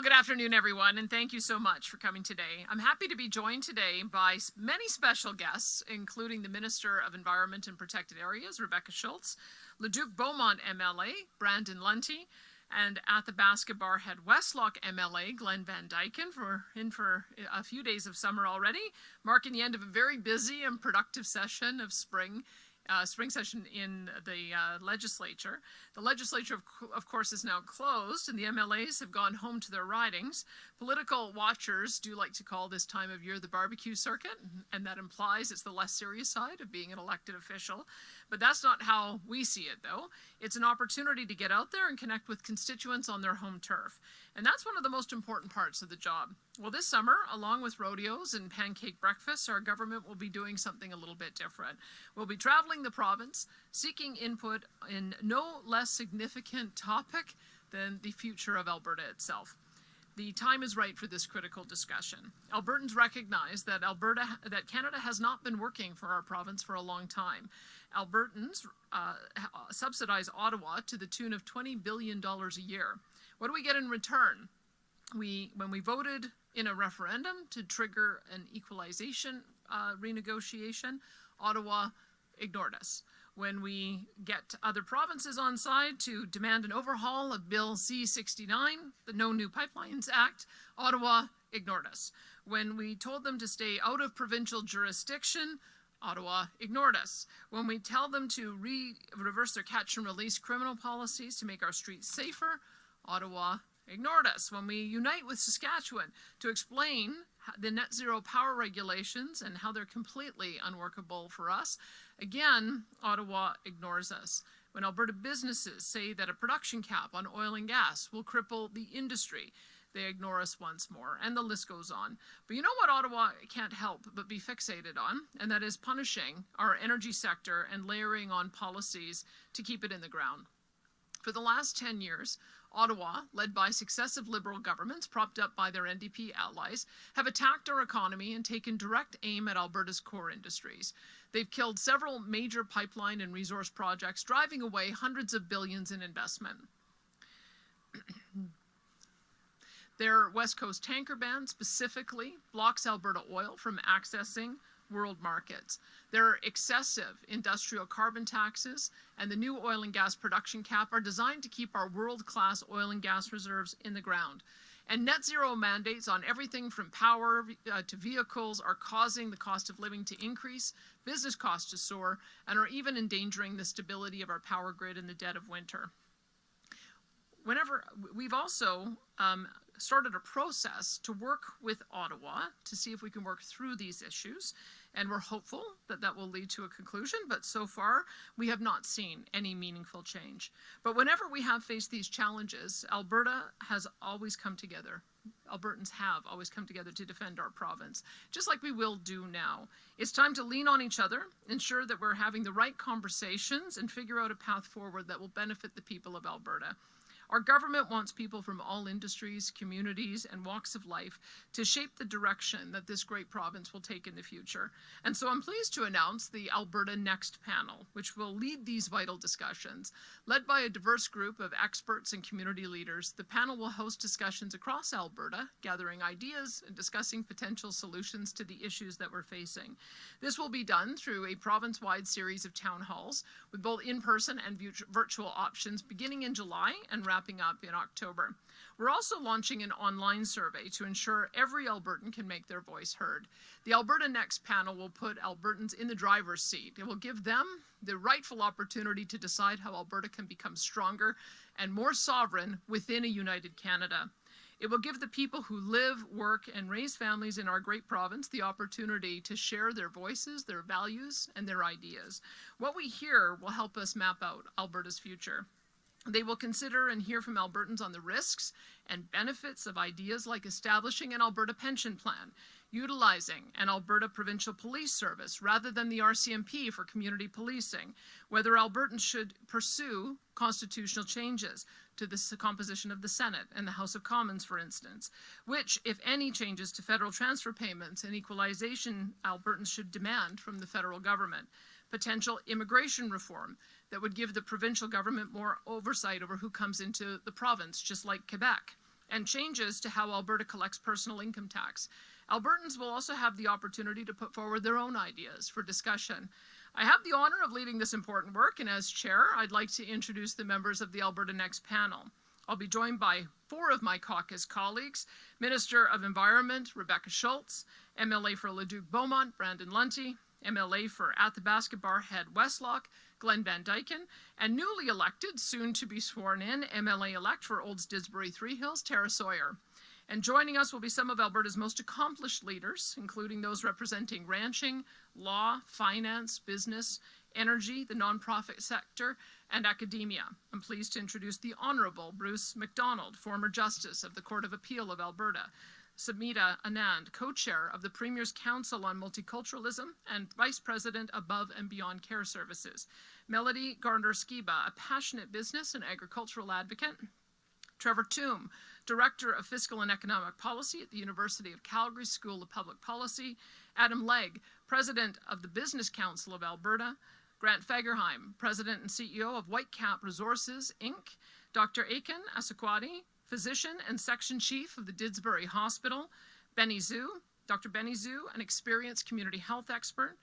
good afternoon, everyone, and thank you so much for coming today. I'm happy to be joined today by many special guests, including the Minister of Environment and Protected Areas, Rebecca Schultz, Leduc Beaumont MLA, Brandon Lunty, and Athabasca Barrhead Westlock MLA, Glenn Van Dyken, for a few days of summer already, marking the end of a very busy and productive session of spring session in the legislature. The legislature, of course, is now closed, and the MLAs have gone home to their ridings. Political watchers do like to call this time of year the barbecue circuit, and that implies it's the less serious side of being an elected official. But that's not how we see it, though. It's an opportunity to get out there and connect with constituents on their home turf. And that's one of the most important parts of the job. Well, this summer, along with rodeos and pancake breakfasts, our government will be doing something a little bit different. We'll be traveling the province, seeking input in no less significant topic than the future of Alberta itself. The time is right for this critical discussion. Albertans recognize that Canada has not been working for our province for a long time. Albertans subsidize Ottawa to the tune of $20 billion a year. What do we get in return? When we voted in a referendum to trigger an equalization renegotiation, Ottawa ignored us. When we get other provinces on side to demand an overhaul of Bill C-69, the No New Pipelines Act, Ottawa ignored us. When we told them to stay out of provincial jurisdiction, Ottawa ignored us. When we tell them to reverse their catch and release criminal policies to make our streets safer, Ottawa ignored us. When we unite with Saskatchewan to explain the net zero power regulations and how they're completely unworkable for us, again, Ottawa ignores us. When Alberta businesses say that a production cap on oil and gas will cripple the industry, they ignore us once more, and the list goes on. But you know what Ottawa can't help but be fixated on, and that is punishing our energy sector and layering on policies to keep it in the ground. For the last 10 years, Ottawa, led by successive Liberal governments propped up by their NDP allies, have attacked our economy and taken direct aim at Alberta's core industries. They've killed several major pipeline and resource projects, driving away hundreds of billions in investment. Their West Coast tanker ban specifically blocks Alberta oil from accessing world markets. Their excessive industrial carbon taxes and the new oil and gas production cap are designed to keep our world-class oil and gas reserves in the ground. And net zero mandates on everything from power to vehicles are causing the cost of living to increase, business costs to soar, and are even endangering the stability of our power grid in the dead of winter. We've also started a process to work with Ottawa to see if we can work through these issues, and we're hopeful that that will lead to a conclusion, but so far we have not seen any meaningful change. But whenever we have faced these challenges, Alberta has always come together. Albertans have always come together to defend our province, just like we will do now. It's time to lean on each other, ensure that we're having the right conversations, and figure out a path forward that will benefit the people of Alberta. Our government wants people from all industries, communities, and walks of life to shape the direction that this great province will take in the future. And so I'm pleased to announce the Alberta Next Panel, which will lead these vital discussions. Led by a diverse group of experts and community leaders, the panel will host discussions across Alberta, gathering ideas and discussing potential solutions to the issues that we're facing. This will be done through a province-wide series of town halls with both in-person and virtual options beginning in July and wrapping up in October. We're also launching an online survey to ensure every Albertan can make their voice heard. The Alberta Next Panel will put Albertans in the driver's seat. It will give them the rightful opportunity to decide how Alberta can become stronger and more sovereign within a united Canada. It will give the people who live, work, and raise families in our great province the opportunity to share their voices, their values, and their ideas. What we hear will help us map out Alberta's future. They will consider and hear from Albertans on the risks and benefits of ideas like establishing an Alberta pension plan, utilizing an Alberta provincial police service rather than the RCMP for community policing, whether Albertans should pursue constitutional changes to the composition of the Senate and the House of Commons, for instance, which, if any, changes to federal transfer payments and equalization Albertans should demand from the federal government, potential immigration reform that would give the provincial government more oversight over who comes into the province, just like Quebec, and changes to how Alberta collects personal income tax. Albertans will also have the opportunity to put forward their own ideas for discussion. I have the honour of leading this important work, and as chair, I'd like to introduce the members of the Alberta Next Panel. I'll be joined by 4 of my caucus colleagues: Minister of Environment, Rebecca Schultz; MLA for Leduc-Beaumont, Brandon Lunty; MLA for Athabasca Barrhead Westlock, Glenn Van Dyken; and newly elected, soon to be sworn in, MLA-elect for Olds Didsbury Three Hills, Tara Sawyer. And joining us will be some of Alberta's most accomplished leaders, including those representing ranching, law, finance, business, energy, the nonprofit sector, and academia. I'm pleased to introduce the Honourable Bruce MacDonald, former Justice of the Court of Appeal of Alberta; Samita Anand, co-chair of the Premier's Council on Multiculturalism and Vice President Above and Beyond Care Services; Melody Gardner-Skiba, a passionate business and agricultural advocate; Trevor Toome, Director of Fiscal and Economic Policy at the University of Calgary School of Public Policy; Adam Legg, President of the Business Council of Alberta; Grant Fagerheim, President and CEO of Whitecap Resources, Inc.; Dr. Aiken Asakwadi, Physician and Section Chief of the Didsbury Hospital; Benny Zhu, Dr. Benny Zhu, an experienced community health expert;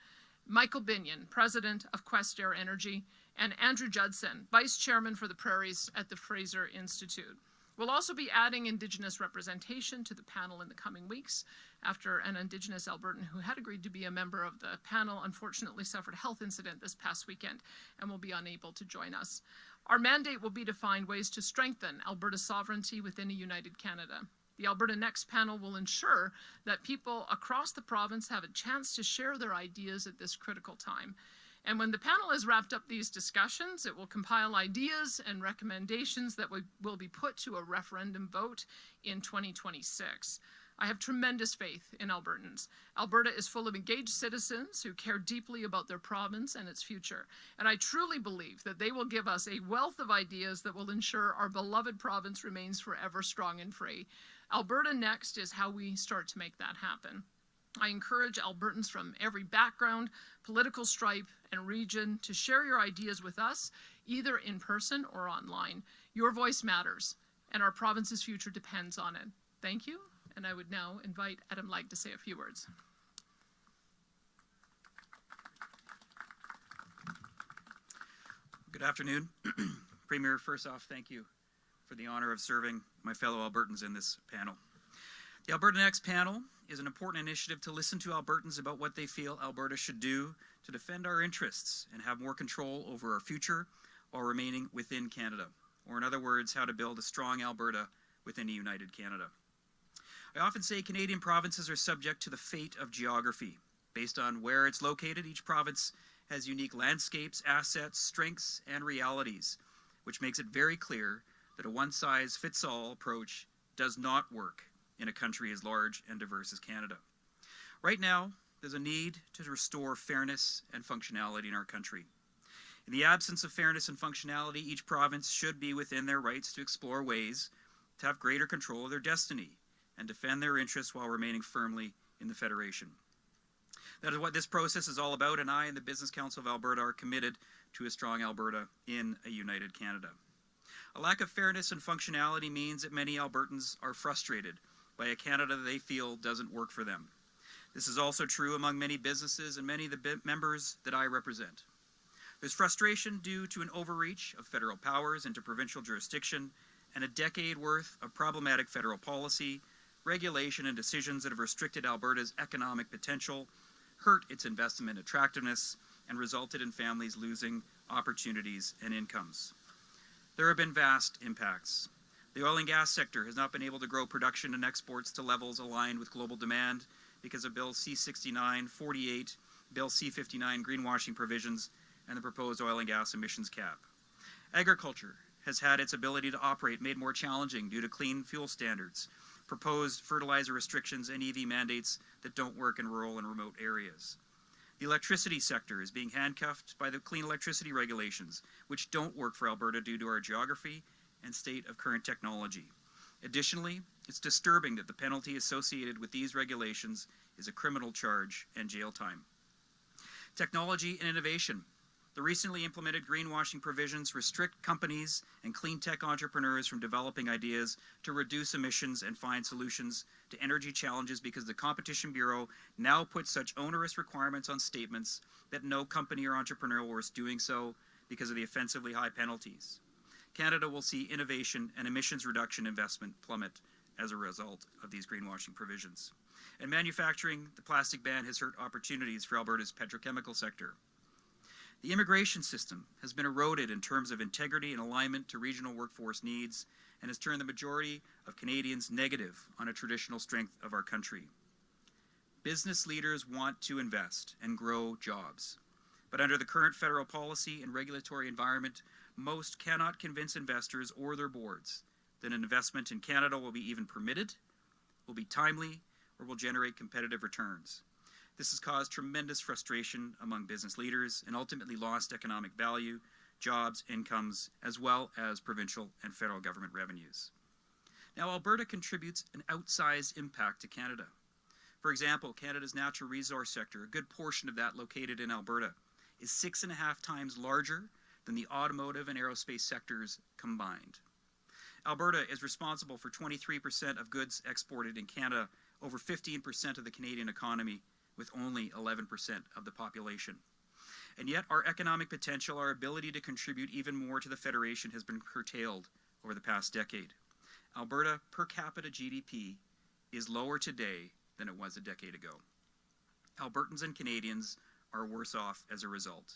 Michael Binion, President of Quest Air Energy; and Andrew Judson, Vice Chairman for the Prairies at the Fraser Institute. We'll also be adding Indigenous representation to the panel in the coming weeks, after an Indigenous Albertan who had agreed to be a member of the panel unfortunately suffered a health incident this past weekend and will be unable to join us. Our mandate will be to find ways to strengthen Alberta's sovereignty within a united Canada. The Alberta Next Panel will ensure that people across the province have a chance to share their ideas at this critical time. And when the panel has wrapped up these discussions, it will compile ideas and recommendations that will be put to a referendum vote in 2026. I have tremendous faith in Albertans. Alberta is full of engaged citizens who care deeply about their province and its future. And I truly believe that they will give us a wealth of ideas that will ensure our beloved province remains forever strong and free. Alberta Next is how we start to make that happen. I encourage Albertans from every background, political stripe, and region to share your ideas with us, either in person or online. Your voice matters, and our province's future depends on it. Thank you, and I would now invite Adam Legg to say a few words. Good afternoon. Premier, first off, thank you for the honor of serving my fellow Albertans in this panel. The Alberta Next Panel is an important initiative to listen to Albertans about what they feel Alberta should do to defend our interests and have more control over our future while remaining within Canada, or in other words, how to build a strong Alberta within a united Canada. I often say Canadian provinces are subject to the fate of geography. Based on where it's located, each province has unique landscapes, assets, strengths, and realities, which makes it very clear that a one-size-fits-all approach does not work in a country as large and diverse as Canada. Right now, there's a need to restore fairness and functionality in our country. In the absence of fairness and functionality, each province should be within their rights to explore ways to have greater control of their destiny and defend their interests while remaining firmly in the Federation. That is what this process is all about, and I and the Business Council of Alberta are committed to a strong Alberta in a united Canada. A lack of fairness and functionality means that many Albertans are frustrated by a Canada they feel doesn't work for them. This is also true among many businesses and many of the members that I represent. There's frustration due to an overreach of federal powers into provincial jurisdiction and a decade worth of problematic federal policy, regulation, and decisions that have restricted Alberta's economic potential, hurt its investment attractiveness, and resulted in families losing opportunities and incomes. There have been vast impacts. The oil and gas sector has not been able to grow production and exports to levels aligned with global demand because of Bill C-69, 48, Bill C-59 greenwashing provisions, and the proposed oil and gas emissions cap. Agriculture has had its ability to operate made more challenging due to clean fuel standards, proposed fertilizer restrictions, and EV mandates that don't work in rural and remote areas. The electricity sector is being handcuffed by the clean electricity regulations, which don't work for Alberta due to our geography and state of current technology. Additionally, it's disturbing that the penalty associated with these regulations is a criminal charge and jail time. Technology and innovation The recently implemented greenwashing provisions restrict companies and clean tech entrepreneurs from developing ideas to reduce emissions and find solutions to energy challenges because the Competition Bureau now puts such onerous requirements on statements that no company or entrepreneur will risk doing so because of the offensively high penalties. Canada will see innovation and emissions reduction investment plummet as a result of these greenwashing provisions. In manufacturing, the plastic ban has hurt opportunities for Alberta's petrochemical sector. The immigration system has been eroded in terms of integrity and alignment to regional workforce needs and has turned the majority of Canadians negative on a traditional strength of our country. Business leaders want to invest and grow jobs, but under the current federal policy and regulatory environment, most cannot convince investors or their boards that an investment in Canada will be even permitted, will be timely, or will generate competitive returns. This has caused tremendous frustration among business leaders and ultimately lost economic value, jobs, incomes, as well as provincial and federal government revenues. Now, Alberta contributes an outsized impact to Canada. For example, Canada's natural resource sector, a good portion of that located in Alberta, is 6.5 times larger than the automotive and aerospace sectors combined. Alberta is responsible for 23% of goods exported in Canada, over 15% of the Canadian economy, with only 11% of the population. And yet our economic potential, our ability to contribute even more to the Federation has been curtailed over the past decade. Alberta per capita GDP is lower today than it was a decade ago. Albertans and Canadians are worse off as a result.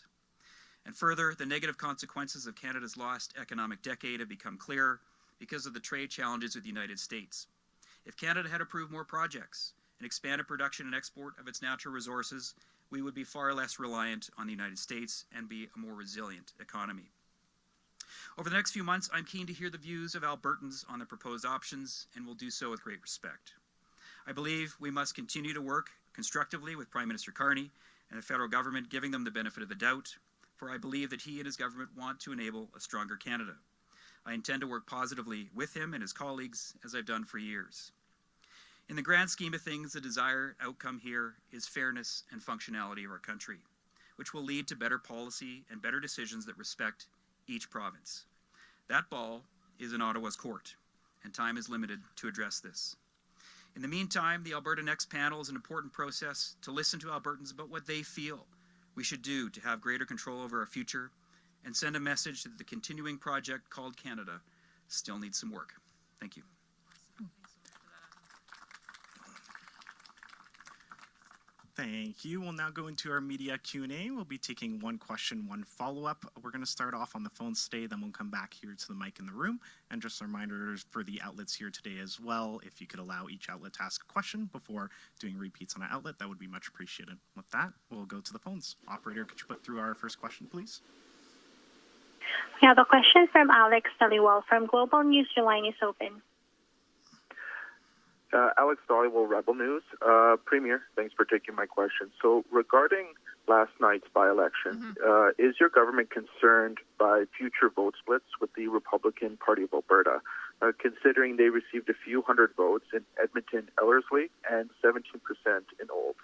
And further, the negative consequences of Canada's lost economic decade have become clearer because of the trade challenges with the United States. If Canada had approved more projects and expanded production and export of its natural resources, we would be far less reliant on the United States and be a more resilient economy. Over the next few months, I'm keen to hear the views of Albertans on the proposed options, and will do so with great respect. I believe we must continue to work constructively with Prime Minister Carney and the federal government, giving them the benefit of the doubt, for I believe that he and his government want to enable a stronger Canada. I intend to work positively with him and his colleagues, as I've done for years. In the grand scheme of things, the desired outcome here is fairness and functionality of our country, which will lead to better policy and better decisions that respect each province. That ball is in Ottawa's court, and time is limited to address this. In the meantime, the Alberta Next Panel is an important process to listen to Albertans about what they feel we should do to have greater control over our future and send a message that the continuing project called Canada still needs some work. Thank you. Thank you. We'll now go into our media Q&A. We'll be taking one question, one follow-up. We're going to start off on the phones today, then we'll come back here to the mic in the room. And just reminders for the outlets here today as well, if you could allow each outlet to ask a question before doing repeats on an outlet, that would be much appreciated. With that, we'll go to the phones. Operator, could you put through our first question, please? We have a question from Alex Dhaliwal from Global News. Your line is open. Alex Dhaliwal, Rebel News. Premier, thanks for taking my question. So regarding last night's by-election, is your government concerned by future vote splits with the Republican Party of Alberta, considering they received a few hundred votes in Edmonton, Ellerslie, and 17% in Old?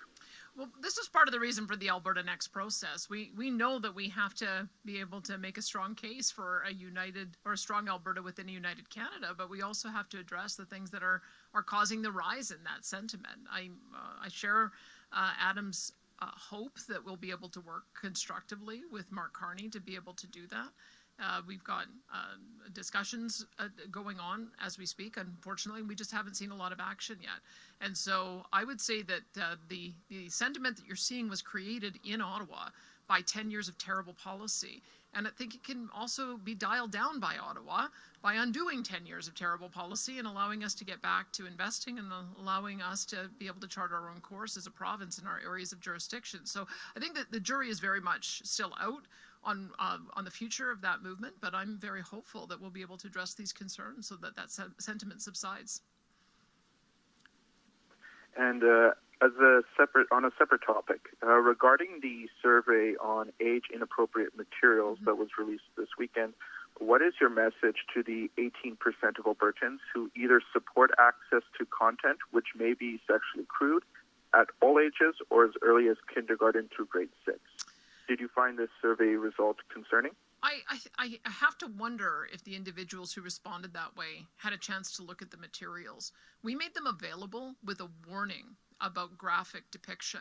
Well, this is part of the reason for the Alberta Next process. We know that we have to be able to make a strong case for a united or a strong Alberta within a united Canada, but we also have to address the things that are causing the rise in that sentiment. I share Adam's hope that we'll be able to work constructively with Mark Carney to be able to do that. We've got discussions going on as we speak. Unfortunately, we just haven't seen a lot of action yet. And so I would say that the sentiment that you're seeing was created in Ottawa by 10 years of terrible policy. And I think it can also be dialed down by Ottawa by undoing 10 years of terrible policy and allowing us to get back to investing and allowing us to be able to chart our own course as a province in our areas of jurisdiction. So I think that the jury is very much still out on the future of that movement, but I'm very hopeful that we'll be able to address these concerns so that that sentiment subsides. And on a separate topic, regarding the survey on age-inappropriate materials that was released this weekend, what is your message to the 18% of Albertans who either support access to content which may be sexually crude at all ages or as early as kindergarten through grade 6? Did you find this survey result concerning? I have to wonder if the individuals who responded that way had a chance to look at the materials. We made them available with a warning about graphic depiction.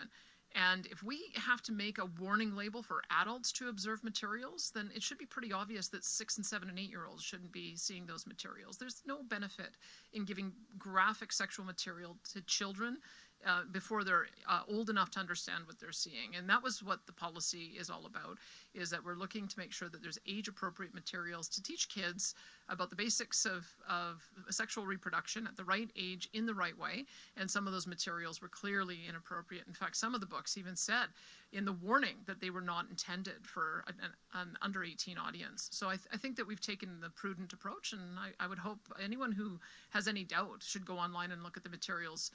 And if we have to make a warning label for adults to observe materials, then it should be pretty obvious that 6 and 7 and 8-year-olds shouldn't be seeing those materials. There's no benefit in giving graphic sexual material to children before they're old enough to understand what they're seeing. And that was what the policy is all about, is that we're looking to make sure that there's age-appropriate materials to teach kids about the basics of sexual reproduction at the right age in the right way. And some of those materials were clearly inappropriate. In fact, some of the books even said in the warning that they were not intended for an under 18 audience. So I think that we've taken the prudent approach, and I would hope anyone who has any doubt should go online and look at the materials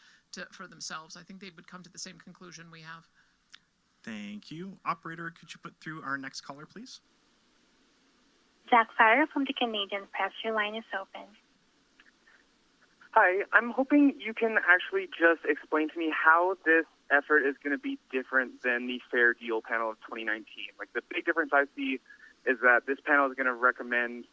for themselves. I think they would come to the same conclusion we have. Thank you. Operator, could you put through our next caller, please? Zach Farrer from the Canadian Press, your line is open. Hi, I'm hoping you can actually just explain to me how this effort is going to be different than the Fair Deal panel of 2019. Like, the big difference I see is that this panel is going to recommend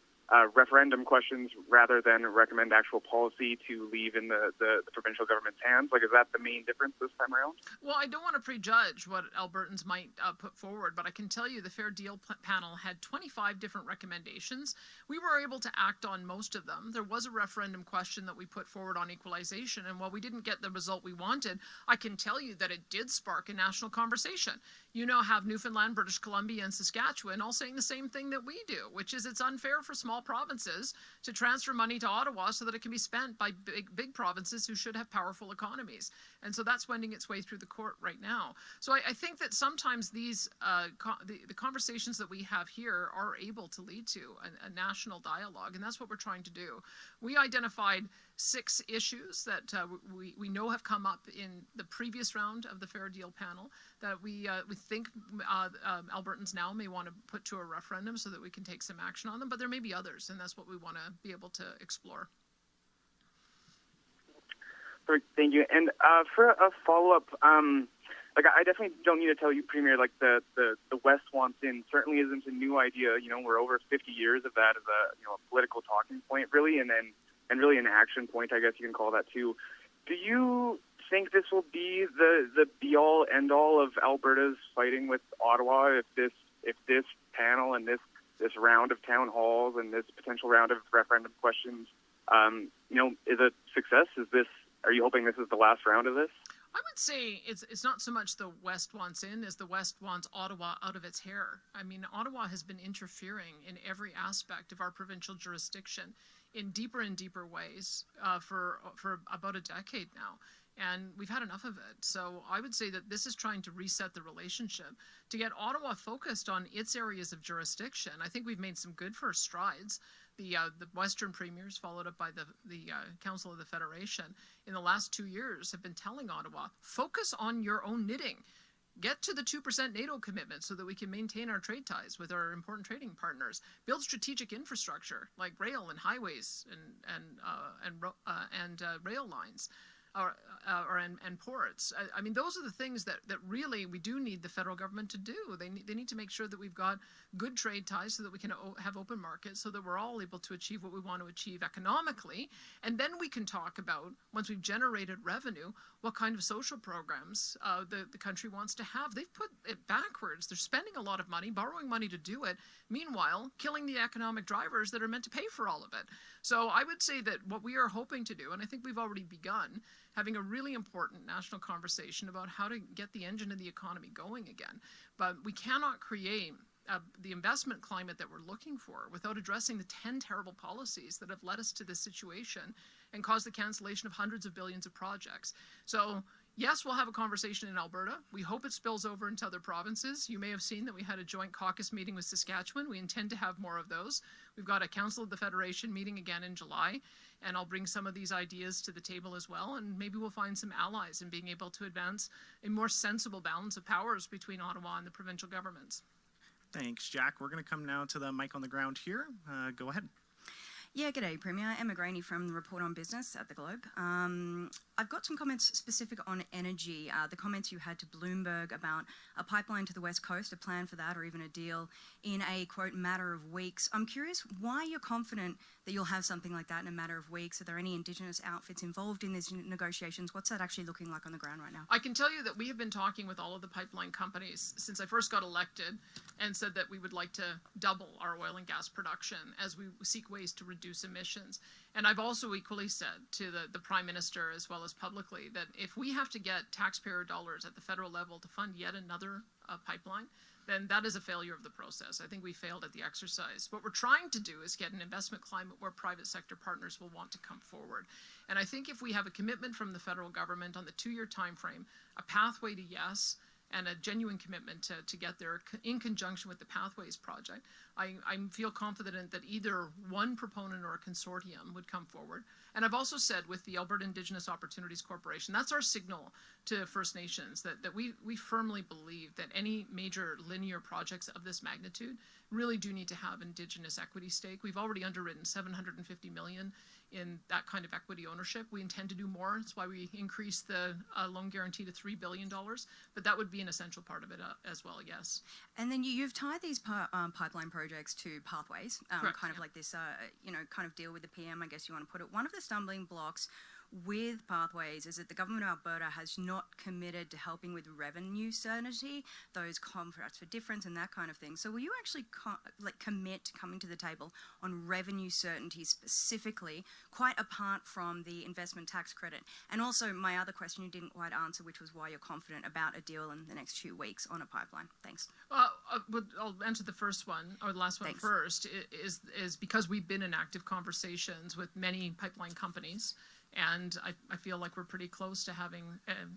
referendum questions rather than recommend actual policy to leave in the provincial government's hands. Like, is that the main difference this time around? Well, I don't want to prejudge what Albertans might put forward, but I can tell you the Fair Deal panel had 25 different recommendations. We were able to act on most of them. There was a referendum question that we put forward on equalization, and while we didn't get the result we wanted, I can tell you that it did spark a national conversation. You now have Newfoundland, British Columbia, and Saskatchewan all saying the same thing that we do, which is it's unfair for small provinces to transfer money to Ottawa so that it can be spent by big provinces who should have powerful economies. And so that's wending its way through the court right now. So I think that sometimes these the conversations that we have here are able to lead to a national dialogue, and that's what we're trying to do. We identified 6 issues that we know have come up in the previous round of the Fair Deal panel that we think Albertans now may want to put to a referendum so that we can take some action on them, but there may be others, and that's what we want to be able to explore. Perfect, thank you. And for a follow-up, like, I definitely don't need to tell you, Premier, like, the West wants in certainly isn't a new idea. You know, we're over 50 years of that as a political talking point, really, and really an action point, I guess you can call that too. Do you think this will be the be-all, end-all of Alberta's fighting with Ottawa if this panel and this round of town halls and this potential round of referendum questions, is a success? Are you hoping this is the last round of this? I would say it's not so much the West wants in as the West wants Ottawa out of its hair. I mean, Ottawa has been interfering in every aspect of our provincial jurisdiction in deeper and deeper ways for about a decade now. And we've had enough of it. So I would say that this is trying to reset the relationship to get Ottawa focused on its areas of jurisdiction. I think we've made some good first strides. The Western premiers, followed up by the Council of the Federation, in the last 2 years have been telling Ottawa, focus on your own knitting. Get to the 2% NATO commitment so that we can maintain our trade ties with our important trading partners. Build strategic infrastructure like rail and highways and rail lines. And ports. I mean, those are the things that really we do need the federal government to do. They need to make sure that we've got good trade ties so that we can have open markets so that we're all able to achieve what we want to achieve economically. And then we can talk about, once we've generated revenue, what kind of social programs the country wants to have. They've put it backwards. They're spending a lot of money, borrowing money to do it, meanwhile killing the economic drivers that are meant to pay for all of it. So I would say that what we are hoping to do, and I think we've already begun, having a really important national conversation about how to get the engine of the economy going again. But we cannot create the investment climate that we're looking for without addressing the 10 terrible policies that have led us to this situation and caused the cancellation of hundreds of billions of projects. So yes, we'll have a conversation in Alberta. We hope it spills over into other provinces. You may have seen that we had a joint caucus meeting with Saskatchewan. We intend to have more of those. We've got a Council of the Federation meeting again in July, and I'll bring some of these ideas to the table as well, and maybe we'll find some allies in being able to advance a more sensible balance of powers between Ottawa and the provincial governments. Thanks, Jack. We're going to come now to the mic on the ground here. Go ahead. Yeah, g'day, Premier. Emma Graney from the Report on Business at the Globe. I've got some comments specific on energy. The comments you had to Bloomberg about a pipeline to the West Coast, a plan for that, or even a deal in a, quote, matter of weeks. I'm curious why you're confident that you'll have something like that in a matter of weeks. Are there any Indigenous outfits involved in these negotiations? What's that actually looking like on the ground right now? I can tell you that we have been talking with all of the pipeline companies since I first got elected and said that we would like to double our oil and gas production as we seek ways to reduce emissions. And I've also equally said to the Prime Minister as well as publicly that if we have to get taxpayer dollars at the federal level to fund yet another pipeline, then that is a failure of the process. I think we failed at the exercise. What we're trying to do is get an investment climate where private sector partners will want to come forward. And I think if we have a commitment from the federal government on the 2-year time frame, a pathway to yes, and a genuine commitment to get there in conjunction with the Pathways project, I feel confident that either one proponent or a consortium would come forward. And I've also said with the Alberta Indigenous Opportunities Corporation, that's our signal to First Nations that we firmly believe that any major linear projects of this magnitude really do need to have Indigenous equity stake. We've already underwritten $750 million in that kind of equity ownership. We intend to do more. That's why we increased the loan guarantee to $3 billion. But that would be an essential part of it as well, yes. And then you've tied these pipeline projects to pathways, Correct, kind of like this, kind of deal with the PM, I guess you want to put it. One of the stumbling blocks with pathways is that the government of Alberta has not committed to helping with revenue certainty, those contracts for difference and that kind of thing. So will you actually commit to coming to the table on revenue certainty specifically, quite apart from the investment tax credit? And also my other question you didn't quite answer, which was why you're confident about a deal in the next 2 weeks on a pipeline. Thanks. I'll answer the first one, or the last one first, is because we've been in active conversations with many pipeline companies. And I feel like we're pretty close to having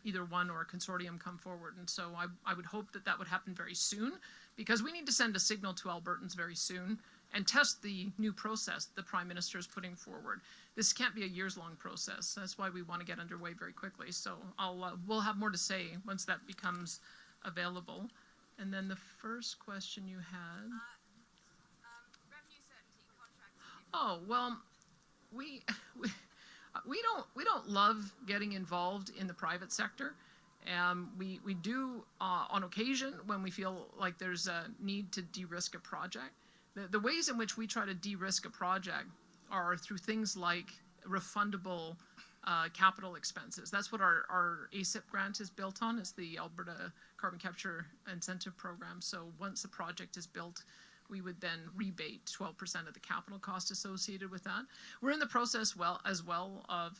either one or a consortium come forward. And so I would hope that that would happen very soon, because we need to send a signal to Albertans very soon and test the new process the Prime Minister is putting forward. This can't be a years-long process. That's why we want to get underway very quickly. So we'll have more to say once that becomes available. And then the first question you had. Revenue certainty, contracts. Oh, well, we don't love getting involved in the private sector. We do on occasion when we feel like there's a need to de-risk a project. The ways in which we try to de-risk a project are through things like refundable capital expenses. That's what our ACIP grant is built on, is the Alberta Carbon Capture Incentive Program. So once a project is built, we would then rebate 12% of the capital cost associated with that. We're in the process as well of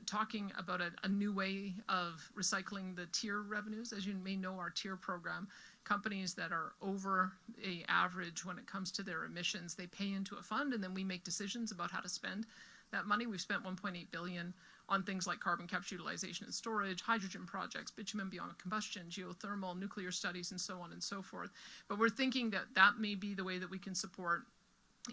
talking about a new way of recycling the tier revenues. As you may know, our tier program, companies that are over the average when it comes to their emissions, they pay into a fund and then we make decisions about how to spend that money. We've spent $1.8 billion on things like carbon capture utilization and storage, hydrogen projects, bitumen beyond combustion, geothermal, nuclear studies, and so on and so forth. But we're thinking that that may be the way that we can support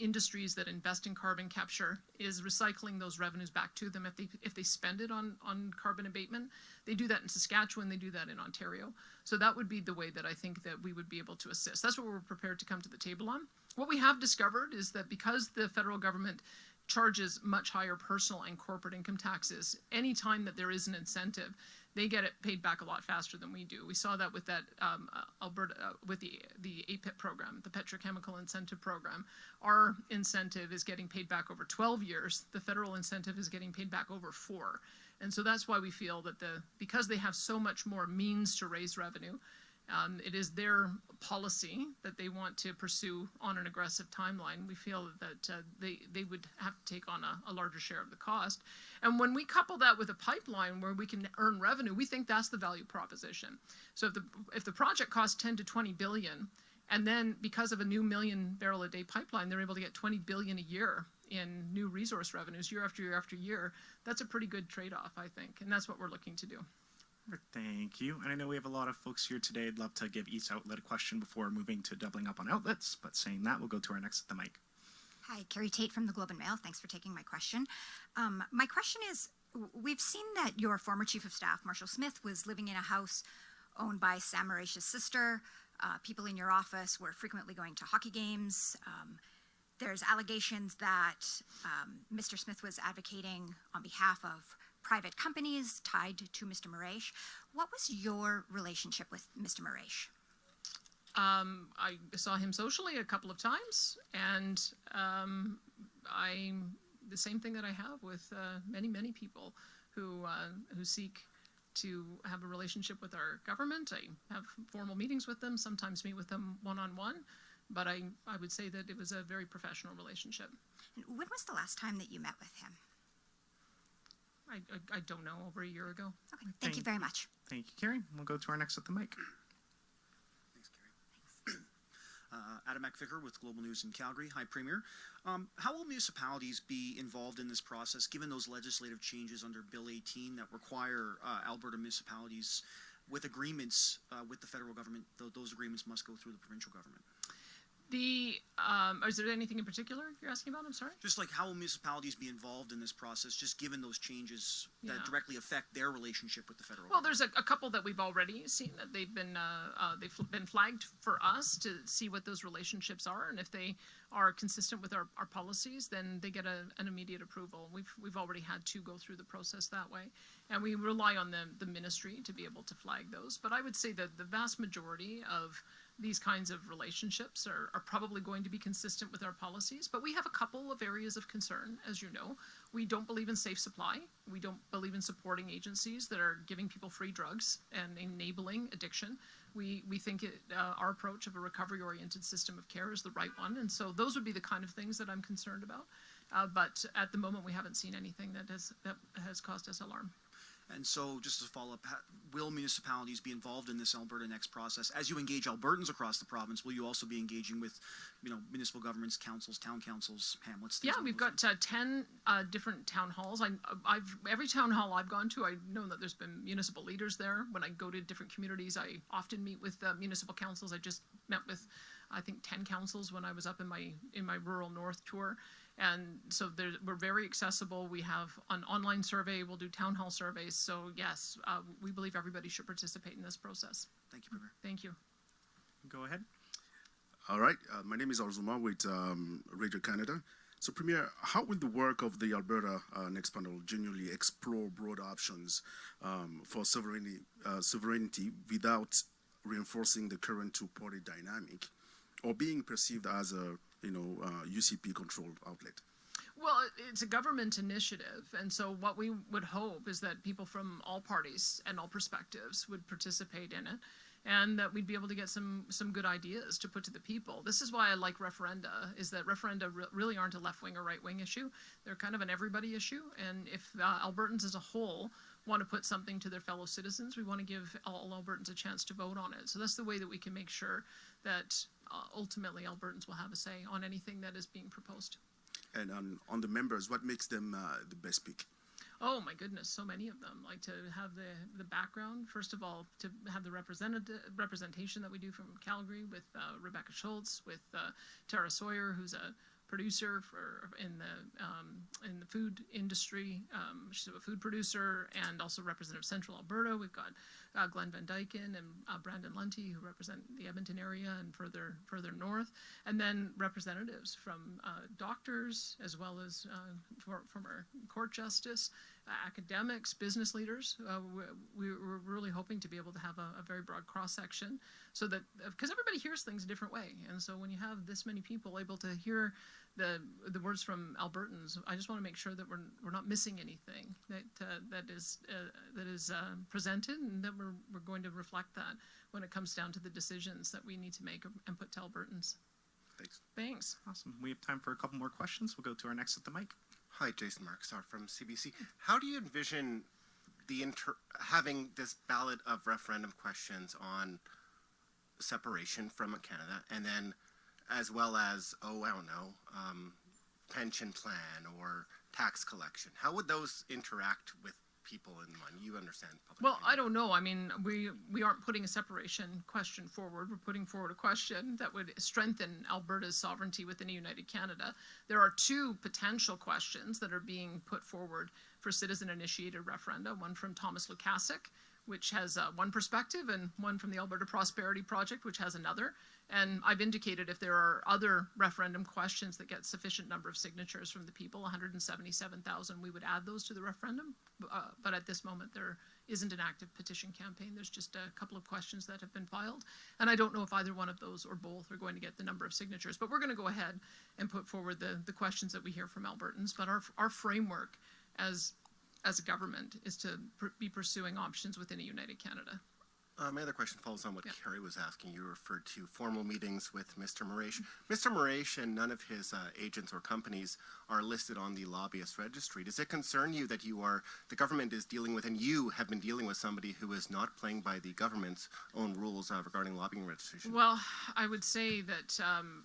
industries that invest in carbon capture, is recycling those revenues back to them if they spend it on carbon abatement. They do that in Saskatchewan, they do that in Ontario. So that would be the way that I think that we would be able to assist. That's what we're prepared to come to the table on. What we have discovered is that because the federal government charges much higher personal and corporate income taxes, any time that there is an incentive, they get it paid back a lot faster than we do. We saw that with that Alberta, with the APIP program, the Petrochemical Incentive Program. Our incentive is getting paid back over 12 years. The federal incentive is getting paid back over 4. And so that's why we feel that because they have so much more means to raise revenue, it is their policy that they want to pursue on an aggressive timeline. We feel that they would have to take on a larger share of the cost. And when we couple that with a pipeline where we can earn revenue, we think that's the value proposition. So if the project costs 10 to 20 billion, and then because of a new 1 million barrel a day pipeline, they're able to get 20 billion a year in new resource revenues year after year after year, that's a pretty good trade-off, I think. And that's what we're looking to do. Thank you. And I know we have a lot of folks here today. I'd love to give each outlet a question before moving to doubling up on outlets. But saying that, we'll go to our next at the mic. Hi, Carrie Tate from the Globe and Mail. Thanks for taking my question. My question is, we've seen that your former Chief of Staff, Marshall Smith, was living in a house owned by Sam Marish's sister. People in your office were frequently going to hockey games. there's allegations that Mr. Smith was advocating on behalf of private companies tied to Mr. Marash. What was your relationship with Mr. Marash? I saw him socially a couple of times, and the same thing that I have with many people who seek to have a relationship with our government. I have formal meetings with them, sometimes meet with them one-on-one, but I would say that it was a very professional relationship. When was the last time that you met with him? I don't know, over a year ago. Okay, thank you very much. Thank you, Carrie. We'll go to our next at the mic. Thanks, Carrie. Adam McVicker with Global News in Calgary. Hi, Premier. How will municipalities be involved in this process, given those legislative changes under Bill 18 that require Alberta municipalities with agreements with the federal government? Those agreements must go through the provincial government. Is there anything in particular you're asking about? I'm sorry? Just like how will municipalities be involved in this process, just given those changes that directly affect their relationship with the federal government? Well, there's a couple that we've already seen that they've been flagged for us to see what those relationships are, and if they are consistent with our policies, then they get an immediate approval. We've already had to go through the process that way, and we rely on the ministry to be able to flag those. But I would say that the vast majority of these kinds of relationships are probably going to be consistent with our policies, but we have a couple of areas of concern, as you know. We don't believe in safe supply. We don't believe in supporting agencies that are giving people free drugs and enabling addiction. We think our approach of a recovery-oriented system of care is the right one, and so those would be the kind of things that I'm concerned about. But at the moment, we haven't seen anything that has caused us alarm. And so, just as a follow-up, will municipalities be involved in this Alberta Next process? As you engage Albertans across the province, will you also be engaging with, municipal governments, councils, town councils, hamlets? Yeah, we've got 10 different town halls. Every town hall I've gone to, I know that there's been municipal leaders there. When I go to different communities, I often meet with municipal councils. I just met with, I think, 10 councils when I was up in my rural north tour. And so we're very accessible. We have an online survey. We'll do town hall surveys. So yes, we believe everybody should participate in this process. Thank you, Premier. Thank you. Go ahead. All right. My name is Arzuma with Radio Canada. So, Premier, how will the work of the Alberta Next Panel genuinely explore broad options for sovereignty without reinforcing the current two-party dynamic or being perceived as a UCP-controlled outlet? Well, it's a government initiative, and so what we would hope is that people from all parties and all perspectives would participate in it, and that we'd be able to get some good ideas to put to the people. This is why I like referenda, is that referenda really aren't a left-wing or right-wing issue. They're kind of an everybody issue, and if Albertans as a whole want to put something to their fellow citizens, we want to give all Albertans a chance to vote on it. So that's the way that we can make sure that ultimately Albertans will have a say on anything that is being proposed. And on the members, what makes them the best pick? Oh my goodness, so many of them. Like to have the background, first of all, to have the representation that we do from Calgary with Rebecca Schultz, with Tara Sawyer, who's a producer in the food industry. She's a food producer, and also Representative Central Alberta. We've got Glenn Van Dyken and Brandon Lunty, who represent the Edmonton area and further north, and then representatives from doctors, as well as from our court justice, academics, business leaders. We're really hoping to be able to have a very broad cross-section, so that, because everybody hears things a different way, and so when you have this many people able to hear the words from Albertans, I just want to make sure that we're not missing anything that is presented, and that we're going to reflect that when it comes down to the decisions that we need to make and put to Albertans. Thanks. Awesome. We have time for a couple more questions. We'll go to our next at the mic. Hi, Jason Markstar from CBC. How do you envision having this ballot of referendum questions on separation from Canada, and then as well as, pension plan or tax collection? How would those interact with people in mind? You understand public Well, opinion. I don't know. I mean, we aren't putting a separation question forward. We're putting forward a question that would strengthen Alberta's sovereignty within a united Canada. There are two potential questions that are being put forward for citizen-initiated referenda, one from Thomas Lukasik, which has one perspective, and one from the Alberta Prosperity Project, which has another. And I've indicated if there are other referendum questions that get sufficient number of signatures from the people, 177,000, we would add those to the referendum. But at this moment, there isn't an active petition campaign. There's just a couple of questions that have been filed. And I don't know if either one of those or both are going to get the number of signatures. But we're going to go ahead and put forward the questions that we hear from Albertans. But our framework as a government is to be pursuing options within a united Canada. My other question follows on what Kerry was asking. You referred to formal meetings with Mr. Marash. Mr. Marash and none of his agents or companies are listed on the lobbyist registry. Does it concern you that the government is dealing with, and you have been dealing with somebody who is not playing by the government's own rules regarding lobbying registration? Well, I would say that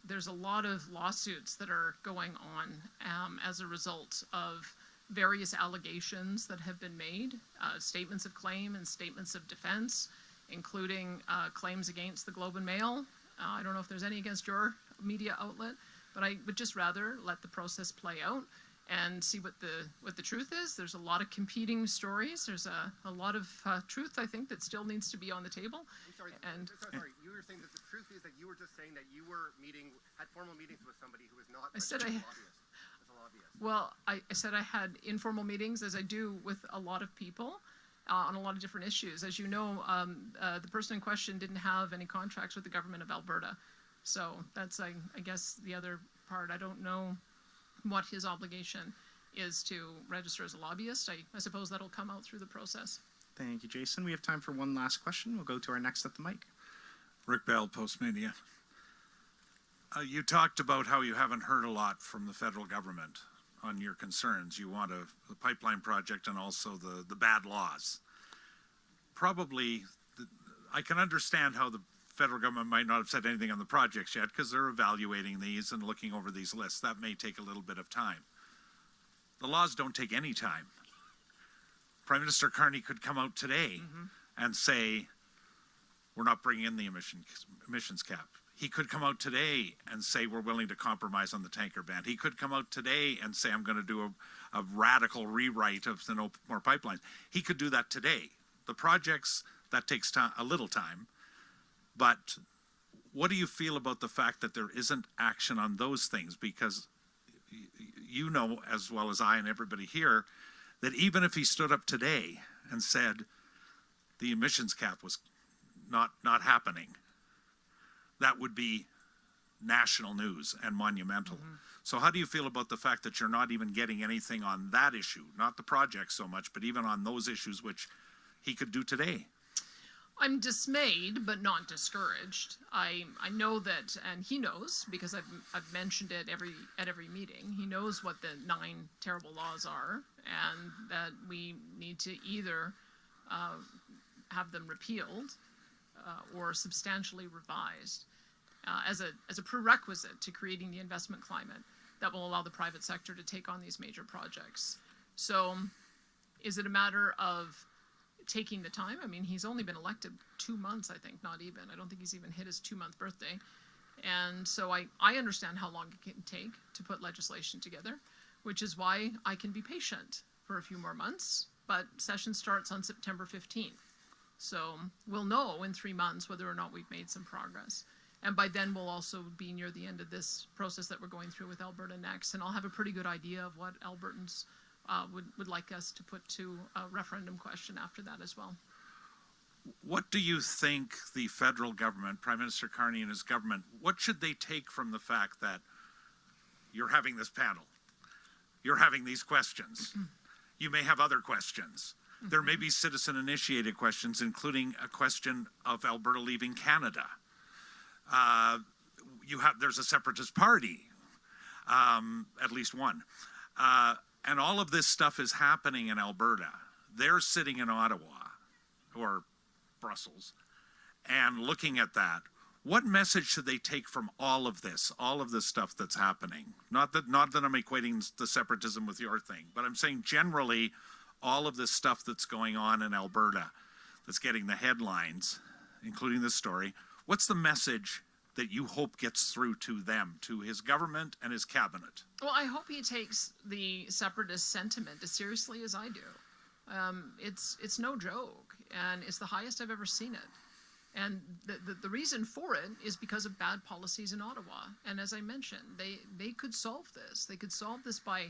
there's a lot of lawsuits that are going on as a result of various allegations that have been made, statements of claim and statements of defense, including claims against the Globe and Mail. I don't know if there's any against your media outlet, but I would just rather let the process play out and see what the truth is. There's a lot of competing stories. There's a lot of truth, I think, that still needs to be on the table. I'm sorry, you were saying that the truth is that you were just saying that you were had formal meetings with somebody who was not a lobbyist. Well, I said I had informal meetings, as I do with a lot of people, on a lot of different issues. As you know, the person in question didn't have any contracts with the government of Alberta. So that's, I guess, the other part. I don't know what his obligation is to register as a lobbyist. I suppose that'll come out through the process. Thank you, Jason. We have time for one last question. We'll go to our next at the mic. Rick Bell, Postmedia. You talked about how you haven't heard a lot from the federal government on your concerns. You want the pipeline project and also the bad laws. Probably, I can understand how the federal government might not have said anything on the projects yet because they're evaluating these and looking over these lists. That may take a little bit of time. The laws don't take any time. Prime Minister Carney could come out today and say, we're not bringing in the emissions cap. He could come out today and say we're willing to compromise on the tanker ban. He could come out today and say I'm going to do a radical rewrite of the No More Pipelines. He could do that today. The projects, that takes time, a little time. But what do you feel about the fact that there isn't action on those things? Because you know as well as I and everybody here that even if he stood up today and said the emissions cap was not happening, that would be national news and monumental. So how do you feel about the fact that you're not even getting anything on that issue, not the project so much, but even on those issues which he could do today? I'm dismayed, but not discouraged. I know that, and he knows, because I've mentioned it at every meeting. He knows what the 9 terrible laws are, and that we need to either have them repealed or substantially revised as a prerequisite to creating the investment climate that will allow the private sector to take on these major projects. So is it a matter of taking the time? I mean, he's only been elected 2 months, I think, not even. I don't think he's even hit his 2-month birthday. And so I understand how long it can take to put legislation together, which is why I can be patient for a few more months. But session starts on September 15th. So we'll know in 3 months whether or not we've made some progress. And by then we'll also be near the end of this process that we're going through with Alberta Next. And I'll have a pretty good idea of what Albertans would like us to put to a referendum question after that as well. What do you think the federal government, Prime Minister Carney and his government, what should they take from the fact that you're having this panel? You're having these questions. You may have other questions. There may be citizen-initiated questions, including a question of Alberta leaving Canada. There's a separatist party, at least one. And all of this stuff is happening in Alberta. They're sitting in Ottawa or Brussels and looking at that. What message should they take from all of this stuff that's happening? Not that I'm equating the separatism with your thing, but I'm saying generally all of this stuff that's going on in Alberta that's getting the headlines, including this story. What's the message that you hope gets through to them, to his government and his cabinet? Well, I hope he takes the separatist sentiment as seriously as I do. It's no joke. and it's the highest I've ever seen it. And the reason for it is because of bad policies in Ottawa. And as I mentioned, they could solve this. They could solve this by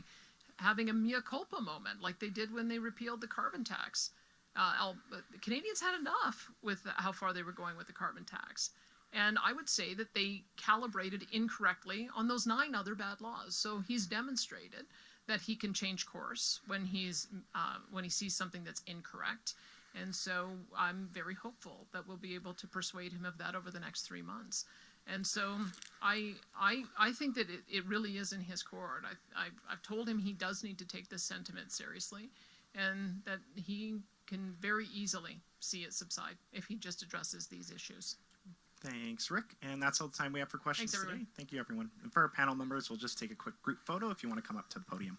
having a mea culpa moment, like they did when they repealed the carbon tax. The Canadians had enough with how far they were going with the carbon tax. And I would say that they calibrated incorrectly on those 9 other bad laws. So he's demonstrated that he can change course when he sees something that's incorrect. And so I'm very hopeful that we'll be able to persuade him of that over the next 3 months. And so I think that it really is in his court. I've told him he does need to take this sentiment seriously, and that he can very easily see it subside if he just addresses these issues. Thanks, Rick. And that's all the time we have for questions Thanks, today. Thank you, everyone. And for our panel members, we'll just take a quick group photo if you want to come up to the podium.